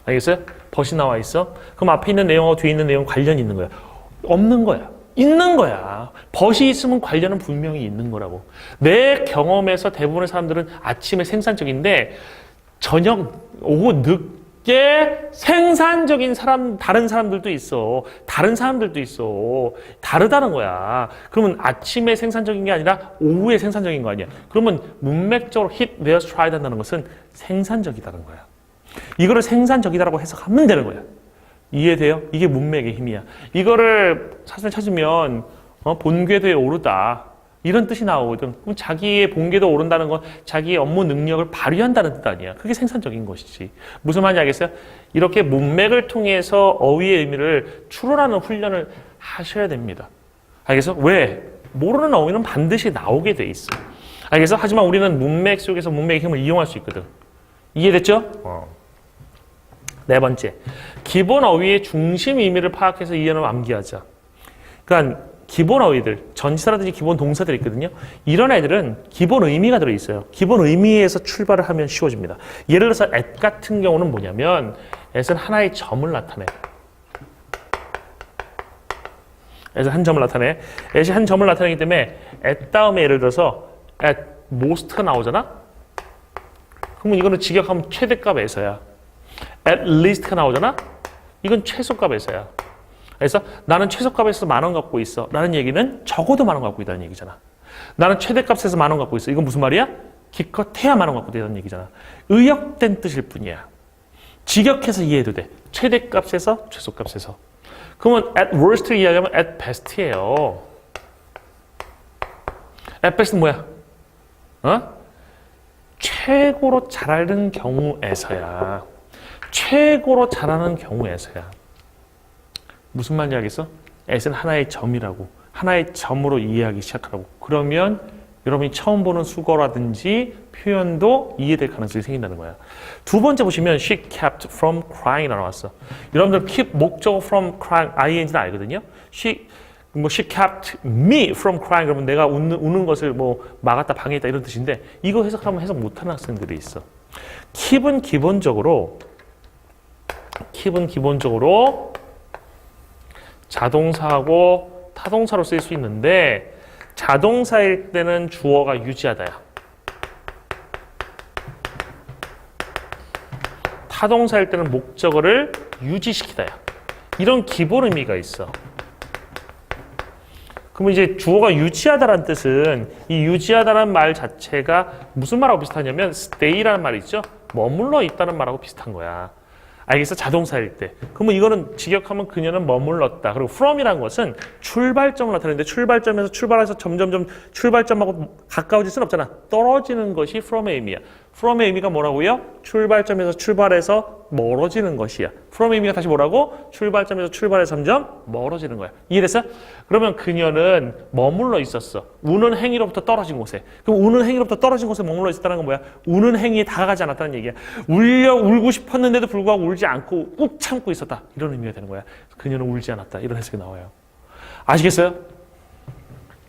알겠어요? 벗이 나와 있어? 그럼 앞에 있는 내용하고 뒤에 있는 내용 관련이 있는 거야? 없는 거야. 있는 거야. 벗이 있으면 관련은 분명히 있는 거라고. 내 경험에서 대부분의 사람들은 아침에 생산적인데 저녁, 오후 늦게 생산적인 사람, 다른 사람들도 있어. 다른 사람들도 있어. 다르다는 거야. 그러면 아침에 생산적인 게 아니라 오후에 생산적인 거 아니야. 그러면 문맥적으로 hit their stride 한다는 것은 생산적이다는 거야. 이거를 생산적이다라고 해석하면 되는 거야. 이해돼요? 이게 문맥의 힘이야. 이거를 사전에 찾으면 본궤도에 오르다 이런 뜻이 나오거든. 그럼 자기의 본궤도 오른다는 건 자기의 업무 능력을 발휘한다는 뜻 아니야. 그게 생산적인 것이지. 무슨 말인지 알겠어요? 이렇게 문맥을 통해서 어휘의 의미를 추론하는 훈련을 하셔야 됩니다. 알겠어? 왜? 모르는 어휘는 반드시 나오게 돼 있어. 알겠어? 하지만 우리는 문맥 속에서 문맥의 힘을 이용할 수 있거든. 이해됐죠? 네 번째, 기본 어휘의 중심 의미를 파악해서 이해는 암기하자. 그러니까 기본 어휘들, 전치사라든지 기본 동사들이 있거든요. 이런 애들은 기본 의미가 들어있어요. 기본 의미에서 출발을 하면 쉬워집니다. 예를 들어서 at 같은 경우는 뭐냐면 at은 하나의 점을 나타내. at은 한 점을 나타내. at이 한 점을 나타내기 때문에 at 다음에 예를 들어서 at most가 나오잖아? 그러면 이거는 직역하면 최대값에서야. at least가 나오잖아? 이건 최소값에서야. 그래서 나는 최소값에서 10,000원 갖고 있어. 라는 얘기는 적어도 10,000원 갖고 있다는 얘기잖아. 나는 최대값에서 10,000원 갖고 있어. 이건 무슨 말이야? 기껏해야 10,000원 갖고 있다는 얘기잖아. 의역된 뜻일 뿐이야. 직역해서 이해해도 돼. 최대값에서 최소값에서. 그러면 at worst를 이야기하면 at best예요. at best는 뭐야? 최고로 잘하는 경우에서야. 최고로 잘하는 경우에서야. 무슨 말인지 알겠어? at은 하나의 점이라고. 하나의 점으로 이해하기 시작하라고. 그러면 여러분이 처음 보는 수거라든지 표현도 이해될 가능성이 생긴다는 거야. 두 번째 보시면 she kept from crying 나왔어. 여러분들 keep 목적어 from crying, ing는 알거든요. she kept me from crying 그러면 내가 우는 것을 뭐 막았다 방해했다 이런 뜻인데 이거 해석하면 해석 못하는 학생들이 있어. keep은 기본적으로 자동사하고 타동사로 쓸 수 있는데 자동사일 때는 주어가 유지하다야. 타동사일 때는 목적어를 유지시키다야. 이런 기본 의미가 있어. 그러면 이제 주어가 유지하다라는 뜻은 이 유지하다라는 말 자체가 무슨 말하고 비슷하냐면 stay라는 말이 있죠. 머물러 있다는 말하고 비슷한 거야. 알겠어? 자동사일 때. 그러면 이거는 직역하면 그녀는 머물렀다. 그리고 from이라는 것은 출발점을 나타내는데 출발점에서 출발해서 점점점 출발점하고 가까워질 수는 없잖아. 떨어지는 것이 from의 의미야. from의 의미가 뭐라고요? 출발점에서 출발해서 멀어지는 것이야. from의 의미가 다시 뭐라고? 출발점에서 출발해서 점점 멀어지는 거야. 이해됐어? 그러면 그녀는 머물러 있었어. 우는 행위로부터 떨어진 곳에. 그럼 우는 행위로부터 떨어진 곳에 머물러 있었다는 건 뭐야? 우는 행위에 다가가지 않았다는 얘기야. 울고 싶었는데도 불구하고 울지 않고 꾹 참고 있었다. 이런 의미가 되는 거야. 그녀는 울지 않았다. 이런 해석이 나와요. 아시겠어요?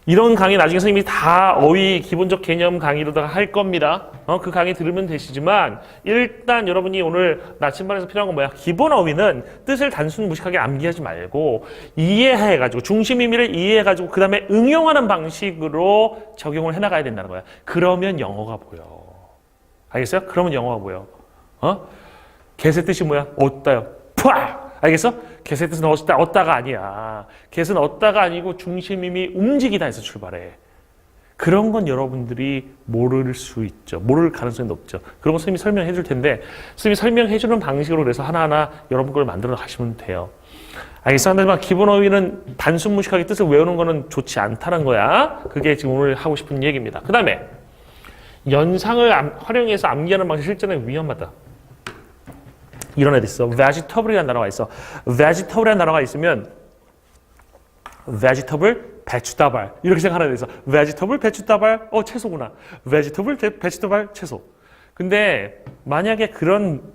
이런 강의 나중에 선생님이 다 어휘 기본적 개념 강의로다가 할 겁니다. 그 강의 들으면 되시지만 일단 여러분이 오늘 나침반에서 필요한 건 뭐야? 기본 어휘는 뜻을 단순 무식하게 암기하지 말고 이해해가지고 중심 의미를 이해해가지고 그 다음에 응용하는 방식으로 적용을 해나가야 된다는 거야. 그러면 영어가 보여. 알겠어요? 그러면 영어가 보여. get의 뜻이 뭐야? 얻다요. 푸아! 알겠어? get의 뜻은 얻다가 아니야. get은 얻다가 아니고 중심임이 움직이다 해서 출발해. 그런 건 여러분들이 모를 수 있죠. 모를 가능성이 높죠. 그런 거 선생님이 설명해 줄 텐데 선생님이 설명해 주는 방식으로 그래서 하나하나 여러분 걸 만들어 가시면 돼요. 알겠어? 하지만 기본 어휘는 단순 무식하게 뜻을 외우는 거는 좋지 않다는 거야. 그게 지금 오늘 하고 싶은 얘기입니다. 그 다음에 연상을 활용해서 암기하는 방식 실전에 위험하다. 이런 애들 있어. vegetable이라는 단어가 있어. vegetable이라는 단어가 있으면 vegetable, 배추다발 이렇게 생각하는 애들 있어. vegetable, 배추다발, 채소구나. vegetable, vegetable, 채소. 근데 만약에 그런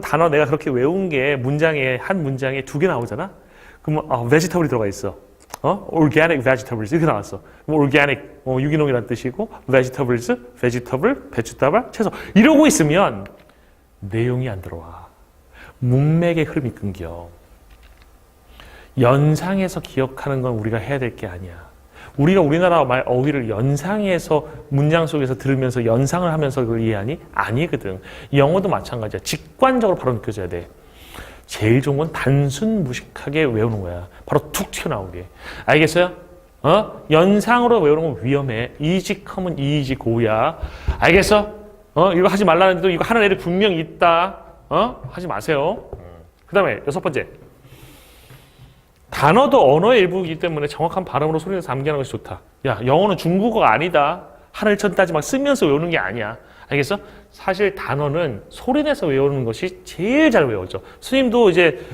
단어 내가 그렇게 외운 게 문장에 한 문장에 2개 나오잖아. 그러면 vegetable이 들어가 있어. organic vegetables 이렇게 나왔어. organic 유기농이라는 뜻이고 vegetables, vegetable, 배추다발, 채소 이러고 있으면 내용이 안 들어와. 문맥의 흐름이 끊겨. 연상해서 기억하는 건 우리가 해야 될 게 아니야. 우리가 우리나라 말 어휘를 연상해서 문장 속에서 들으면서 연상을 하면서 그걸 이해하니? 아니거든. 영어도 마찬가지야. 직관적으로 바로 느껴져야 돼. 제일 좋은 건 단순 무식하게 외우는 거야. 바로 툭 튀어나오게. 알겠어요? 연상으로 외우는 건 위험해. easy come은 easy go야. 알겠어? 이거 하지 말라는데도 이거 하는 애들 분명히 있다. 하지 마세요. 그 다음에 6번째. 단어도 언어의 일부이기 때문에 정확한 발음으로 소리내서 암기하는 것이 좋다. 야, 영어는 중국어가 아니다. 하늘천 따지 막 쓰면서 외우는 게 아니야. 알겠어? 사실 단어는 소리내서 외우는 것이 제일 잘 외워져. 스님도 이제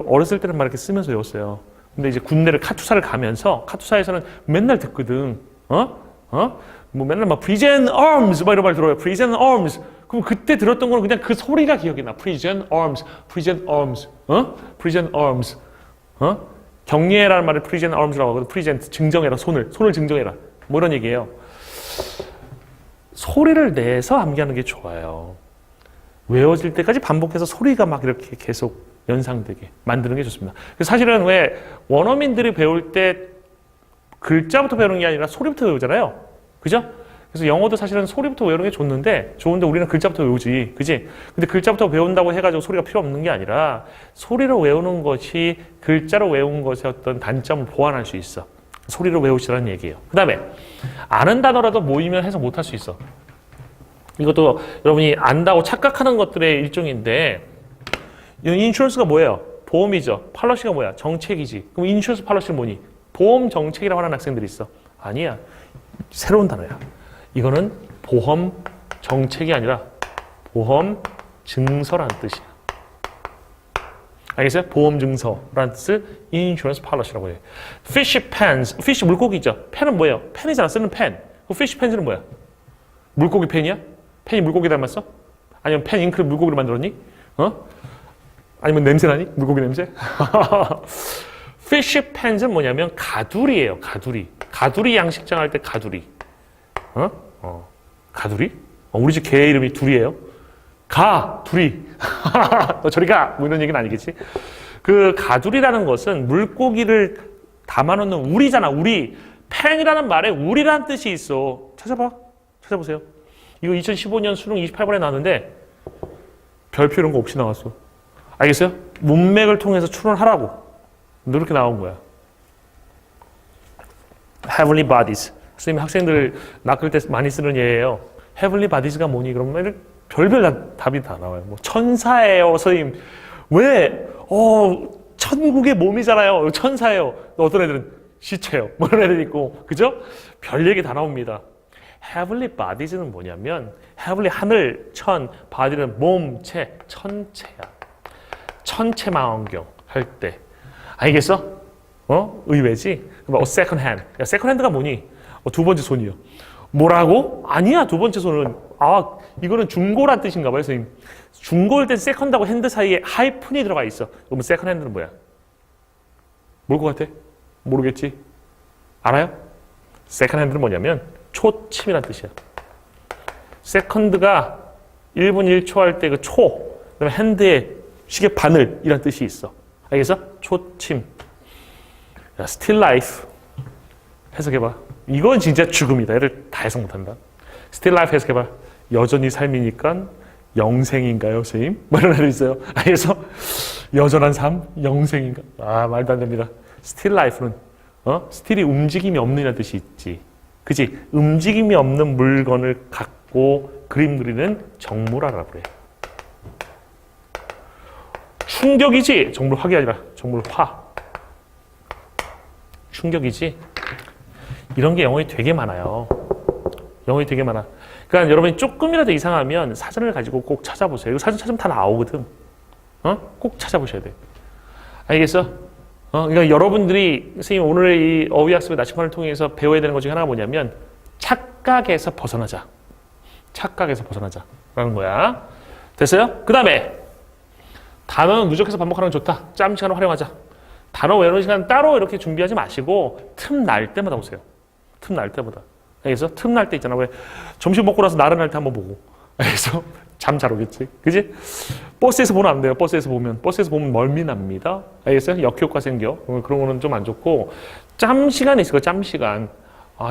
어렸을 때는 막 이렇게 쓰면서 외웠어요. 근데 이제 군대를 카투사를 가면서 카투사에서는 맨날 듣거든. 뭐 맨날 막 present arms 막 이런 말 들어요. present arms. 그럼 그때 들었던 거는 그냥 그 소리가 기억이 나. present arms, present arms, present arms. 격리해라는 말을 present arms라고 하거든. present 증정해라. 손을 증정해라. 뭐 이런 얘기예요. 소리를 내서 암기하는 게 좋아요. 외워질 때까지 반복해서 소리가 막 이렇게 계속 연상되게 만드는 게 좋습니다. 사실은 왜 원어민들이 배울 때 글자부터 배우는 게 아니라 소리부터 외우잖아요. 그죠? 그래서 영어도 사실은 소리부터 외우는 게 좋은데 우리는 글자부터 외우지. 그지? 근데 글자부터 배운다고 해가지고 소리가 필요 없는 게 아니라 소리로 외우는 것이 글자로 외운 것의 어떤 단점을 보완할 수 있어. 소리로 외우시라는 얘기예요. 그 다음에 아는 단어라도 모이면 해석 못할 수 있어. 이것도 여러분이 안다고 착각하는 것들의 일종인데 인슈런스가 뭐예요? 보험이죠. 팔러시가 뭐야? 정책이지. 그럼 인슈런스 팔러시는 뭐니? 보험 정책이라고 하는 학생들이 있어. 아니야. 새로운 단어야. 이거는 보험 정책이 아니라 보험 증서라는 뜻이야. 알겠어요? 보험 증서라는 뜻을 insurance policy라고 해요. fish pans, fish 물고기죠. 펜은 뭐예요? 펜이잖아. 쓰는 펜. 그 fish pans는 뭐야? 물고기 펜이야? 펜이 물고기 닮았어? 아니면 펜 잉크를 물고기로 만들었니? 아니면 냄새나니? 물고기 냄새? fish pans는 뭐냐면 가두리예요. 가두리 양식장 할 때 가두리. 가두리? 우리 집 개 이름이 두리예요. 두리. 너 저리 가! 뭐 이런 얘기는 아니겠지? 그 가두리라는 것은 물고기를 담아놓는 우리잖아, 우리. 펜이라는 말에 우리라는 뜻이 있어. 찾아보세요. 이거 2015년 수능 28번에 나왔는데 별표 이런 거 없이 나왔어. 알겠어요? 문맥을 통해서 추론하라고. 이렇게 나온 거야. Heavenly bodies. 선생님 학생들 낚을 때 많이 쓰는 예예요. Heavenly bodies가 뭐니? 그러면 별별 답이 다 나와요. 뭐 천사예요, 선생님. 왜? 천국의 몸이잖아요. 천사예요. 어떤 애들은 시체요. 뭐 이런 애들 있고, 그죠? 별 얘기 다 나옵니다. heavenly bodies는 뭐냐면 heavenly 하늘, 천, body는 몸체, 천체야. 천체망원경 할 때. 알겠어? 의외지? second hand. 야, second hand가 뭐니? 두 번째 손이요. 뭐라고? 아니야, 두 번째 손은. 이거는 중고란 뜻인가 봐요, 선생님. 중고일 땐 세컨드하고 핸드 사이에 하이픈이 들어가 있어. 그러면 세컨 핸드는 뭐야? 뭘 것 같아? 모르겠지? 알아요? 세컨 핸드는 뭐냐면 초침이란 뜻이야. 세컨드가 1분 1초 할 때 그 초, 그다음에 핸드에 시계 바늘이란 뜻이 있어. 알겠어? 초침. 야, still life. 해석해봐. 이건 진짜 죽음이다. 애들 다 해석 못한다. still life 해석해봐. 여전히 삶이니까 영생인가요, 선생님? 뭐 이런 애들 있어요. 그래서 여전한 삶? 영생인가? 말도 안 됩니다. still life는 still이 움직임이 없는 뜻이 있지. 그치? 움직임이 없는 물건을 갖고 그림 그리는 정물화라고 그래. 충격이지? 정물화가 아니라 정물화. 충격이지? 이런 게 영어에 되게 많아요. 영어에 되게 많아. 그러니까 여러분이 조금이라도 이상하면 사전을 가지고 꼭 찾아보세요. 이거 사전 찾으면 다 나오거든. 꼭 찾아보셔야 돼. 알겠어? 그러니까 여러분들이 선생님 오늘 이 어휘학습의 나침반을 통해서 배워야 되는 것 중에 하나가 뭐냐면 착각에서 벗어나자. 착각에서 벗어나자라는 거야. 됐어요? 그 다음에 단어는 누적해서 반복하는 건 좋다. 짬 시간을 활용하자. 단어 외우는 시간 따로 이렇게 준비하지 마시고 틈 날 때마다 보세요. 틈 날 때마다. 알겠어? 틈 날 때 있잖아. 왜 점심 먹고 나서 나른할 때 한번 보고. 알겠어? 잠 잘 오겠지? 그지? 버스에서 보면 안 돼요. 버스에서 보면 멀미 납니다. 알겠어요? 역효과 생겨. 그런 거는 좀 안 좋고. 짬 시간이 있을 거야. 짬 시간.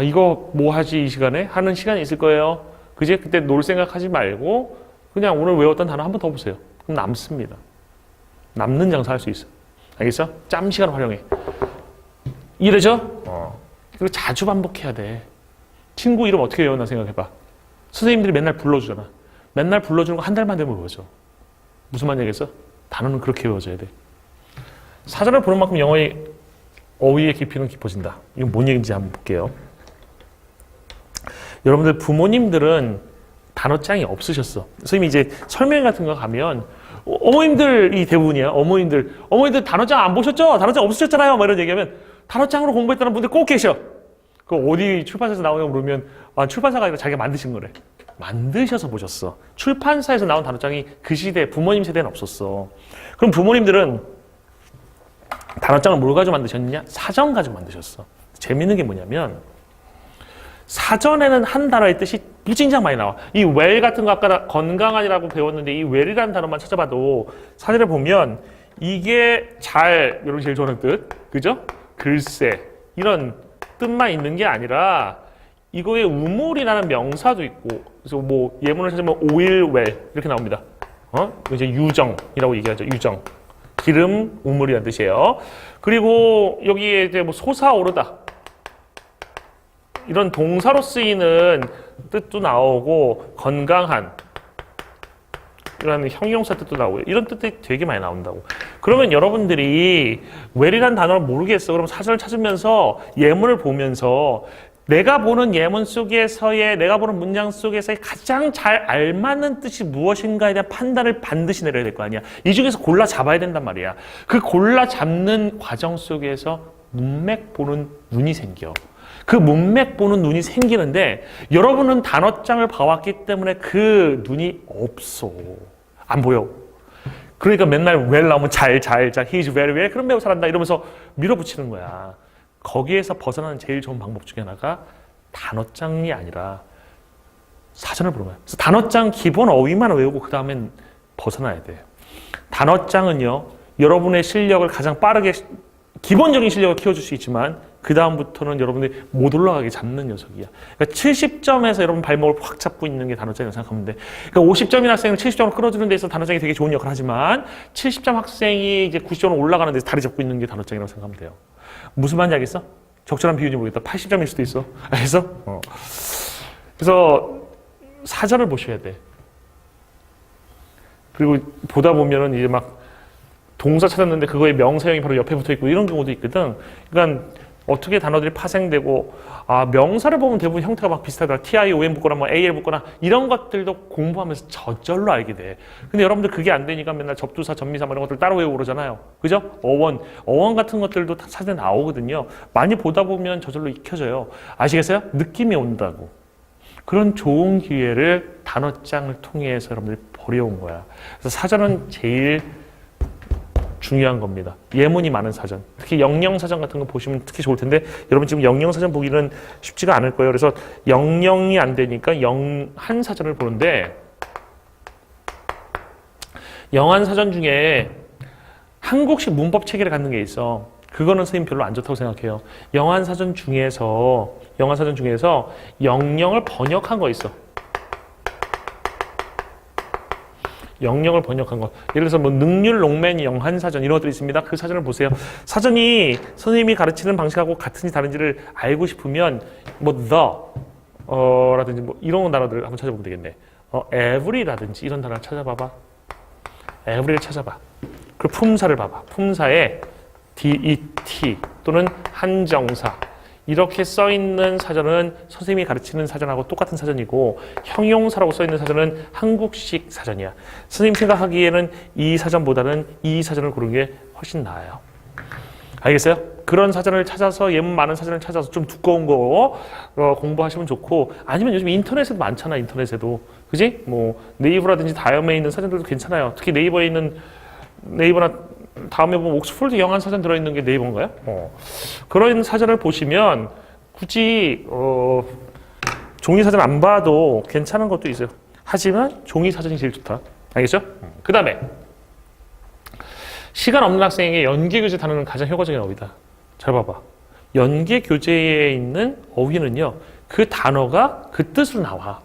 이거 뭐 하지 이 시간에? 하는 시간이 있을 거예요. 그지? 그때 놀 생각하지 말고 그냥 오늘 외웠던 단어 한 번 더 보세요. 그럼 남습니다. 남는 장사 할 수 있어. 알겠어? 짬 시간 활용해. 이해되죠? 그리고 자주 반복해야 돼. 친구 이름 어떻게 외웠나 생각해봐. 선생님들이 맨날 불러주잖아. 맨날 불러주는 거 한 달만 되면 외워져. 무슨 말 얘기했어? 단어는 그렇게 외워져야 돼. 사전을 보는 만큼 영어의 어휘의 깊이는 깊어진다. 이건 뭔 얘기인지 한번 볼게요. 여러분들 부모님들은 단어장이 없으셨어. 선생님이 이제 설명 같은 거 가면 어머님들이 대부분이야. 어머님들 단어장 안 보셨죠? 단어장 없으셨잖아요. 뭐 이런 얘기하면 단어장으로 공부했다는 분들 꼭 계셔. 그 어디 출판사에서 나오냐고 물으면 출판사가 아니라 자기가 만드신 거래. 만드셔서 보셨어. 출판사에서 나온 단어장이 그 시대 부모님 세대는 없었어. 그럼 부모님들은 단어장을 뭘 가지고 만드셨느냐? 사전 가지고 만드셨어. 재밌는 게 뭐냐면 사전에는 한 단어의 뜻이 무진장 많이 나와. 이 well 같은 거 아까 건강한이라고 배웠는데 이 well이라는 단어만 찾아봐도 사전에 보면 이게 잘, 여러분 제일 좋아하는 뜻, 그죠? 글쎄 이런 뜻만 있는 게 아니라 이거에 우물이라는 명사도 있고, 그래서 뭐 예문을 찾으면 oil well 이렇게 나옵니다. 이제 유정이라고 얘기하죠. 유정. 기름, 우물이라는 뜻이에요. 그리고 여기에 이제 뭐 솟아오르다. 이런 동사로 쓰이는 뜻도 나오고, 건강한. 이런 형용사 뜻도 나오고, 이런 뜻들이 되게 많이 나온다고. 그러면 여러분들이 well이라는 단어를 모르겠어. 그럼 사전을 찾으면서 예문을 보면서 내가 보는 예문 속에서의, 내가 보는 문장 속에서의 가장 잘 알맞는 뜻이 무엇인가에 대한 판단을 반드시 내려야 될 거 아니야. 이 중에서 골라 잡아야 된단 말이야. 그 골라 잡는 과정 속에서 문맥 보는 눈이 생겨. 그 문맥 보는 눈이 생기는데 여러분은 단어장을 봐왔기 때문에 그 눈이 없어. 안 보여. 그러니까 맨날 well 나오면 잘, he's very well. 그럼 매우 잘한다. 이러면서 밀어붙이는 거야. 거기에서 벗어나는 제일 좋은 방법 중에 하나가 단어장이 아니라 사전을 보는 거야. 그래서 단어장 기본 어휘만 외우고 그 다음엔 벗어나야 돼. 단어장은요, 여러분의 실력을 가장 빠르게, 기본적인 실력을 키워줄 수 있지만 그 다음부터는 여러분들이 못 올라가게 잡는 녀석이야. 그러니까 70점에서 여러분 발목을 확 잡고 있는 게 단어장이라고 생각하면 돼. 그러니까 50점인 학생은 70점을 끌어주는 데 있어서 단어장이 되게 좋은 역할을 하지만 70점 학생이 이제 90점으로 올라가는 데서 다리 잡고 있는 게 단어장이라고 생각하면 돼요. 무슨 말인지 알겠어? 적절한 비유인지 모르겠다. 80점일 수도 있어. 알겠어? 그래서 사전을 보셔야 돼. 그리고 보다 보면은 이제 막 동사 찾았는데 그거에 명사형이 바로 옆에 붙어 있고 이런 경우도 있거든. 그러니까 어떻게 단어들이 파생되고, 명사를 보면 대부분 형태가 막 비슷하더라. TION 붙거나 뭐 AL 붙거나 이런 것들도 공부하면서 저절로 알게 돼. 근데 여러분들 그게 안 되니까 맨날 접두사, 전미사 뭐 이런 것들 따로 외우고 그러잖아요. 그죠? 어원 같은 것들도 사전에 나오거든요. 많이 보다 보면 저절로 익혀져요. 아시겠어요? 느낌이 온다고. 그런 좋은 기회를 단어장을 통해서 여러분들이 보려온 거야. 그래서 사전은 제일 중요한 겁니다. 예문이 많은 사전. 특히 영영사전 같은 거 보시면 특히 좋을 텐데 여러분 지금 영영사전 보기는 쉽지가 않을 거예요. 그래서 영영이 안 되니까 영한사전을 보는데 영한사전 중에 한국식 문법 체계를 갖는 게 있어. 그거는 선생님 별로 안 좋다고 생각해요. 영한사전 중에서 영영을 번역한 거 있어. 영영을 번역한 거. 예를 들어서 뭐 능률 롱맨 영한사전 이런 것들이 있습니다. 그 사전을 보세요. 사전이 선생님이 가르치는 방식하고 같은지 다른지를 알고 싶으면 뭐 라든지 뭐 이런 단어들을 한번 찾아보면 되겠네. every라든지 이런 단어를 찾아봐봐. every를 찾아봐. 그 품사를 봐봐. 품사에 det 또는 한정사 이렇게 써있는 사전은 선생님이 가르치는 사전하고 똑같은 사전이고 형용사라고 써있는 사전은 한국식 사전이야. 선생님 생각하기에는 이 사전보다는 이 사전을 고르는 게 훨씬 나아요. 알겠어요? 그런 사전을 찾아서 예문 많은 사전을 찾아서 좀 두꺼운 거 공부하시면 좋고 아니면 요즘 인터넷에도 많잖아. 인터넷에도. 그지? 뭐 네이버라든지 다음에 있는 사전들도 괜찮아요. 특히 네이버에 있는 네이버나 다음에 보면 옥스폴드 영한 사전 들어있는 게 네이버인가요? 그런 사전을 보시면 굳이 종이 사전 안 봐도 괜찮은 것도 있어요. 하지만 종이 사전이 제일 좋다. 알겠죠? 그 다음에 시간 없는 학생에게 연계교재 단어는 가장 효과적인 어휘다. 잘 봐봐. 연계교재에 있는 어휘는요. 그 단어가 그 뜻으로 나와.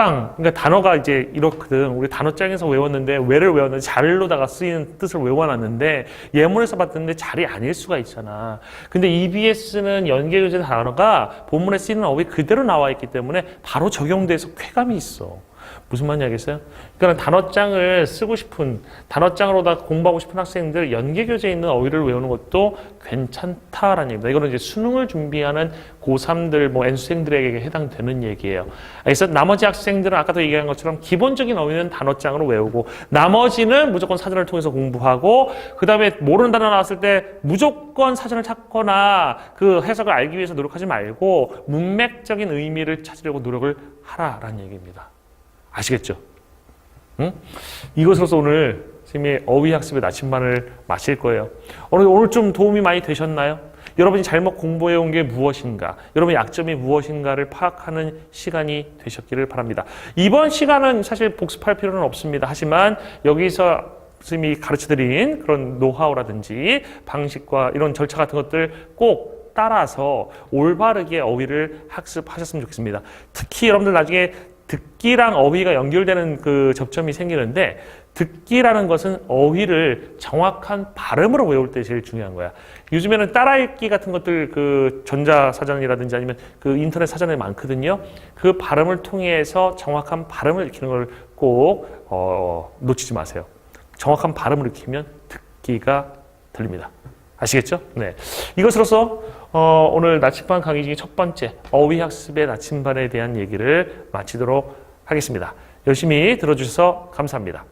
그러니까 단어가 이제 이렇거든. 우리 단어장에서 외웠는데 왜를 외웠는데 자를로다가 쓰이는 뜻을 외워놨는데 예문에서 봤는데 자리 아닐 수가 있잖아. 근데 EBS는 연계교재 단어가 본문에 쓰이는 어휘 그대로 나와 있기 때문에 바로 적용돼서 쾌감이 있어. 무슨 말인지 알겠어요? 그러니까 단어장을 쓰고 싶은, 단어장으로다 공부하고 싶은 학생들 연계교재에 있는 어휘를 외우는 것도 괜찮다라는 얘기입니다. 이거는 이제 수능을 준비하는 고3들, 뭐 N수생들에게 해당되는 얘기예요. 그래서 나머지 학생들은 아까도 얘기한 것처럼 기본적인 어휘는 단어장으로 외우고 나머지는 무조건 사전을 통해서 공부하고 그 다음에 모르는 단어 나왔을 때 무조건 사전을 찾거나 그 해석을 알기 위해서 노력하지 말고 문맥적인 의미를 찾으려고 노력을 하라라는 얘기입니다. 아시겠죠? 응? 이것으로서 오늘 선생님의 어휘학습의 나침반을 마칠 거예요. 오늘 좀 도움이 많이 되셨나요? 여러분이 잘못 공부해온 게 무엇인가, 여러분의 약점이 무엇인가를 파악하는 시간이 되셨기를 바랍니다. 이번 시간은 사실 복습할 필요는 없습니다. 하지만 여기서 선생님이 가르쳐드린 그런 노하우라든지 방식과 이런 절차 같은 것들 꼭 따라서 올바르게 어휘를 학습하셨으면 좋겠습니다. 특히 여러분들 나중에 듣기랑 어휘가 연결되는 그 접점이 생기는데 듣기라는 것은 어휘를 정확한 발음으로 외울 때 제일 중요한 거야. 요즘에는 따라읽기 같은 것들 그 전자사전이라든지 아니면 그 인터넷 사전에 많거든요. 그 발음을 통해서 정확한 발음을 익히는 걸 꼭 놓치지 마세요. 정확한 발음을 익히면 듣기가 들립니다. 아시겠죠? 네. 이것으로서 오늘 나침반 강의 중에 첫 번째 어휘학습의 나침반에 대한 얘기를 마치도록 하겠습니다. 열심히 들어주셔서 감사합니다.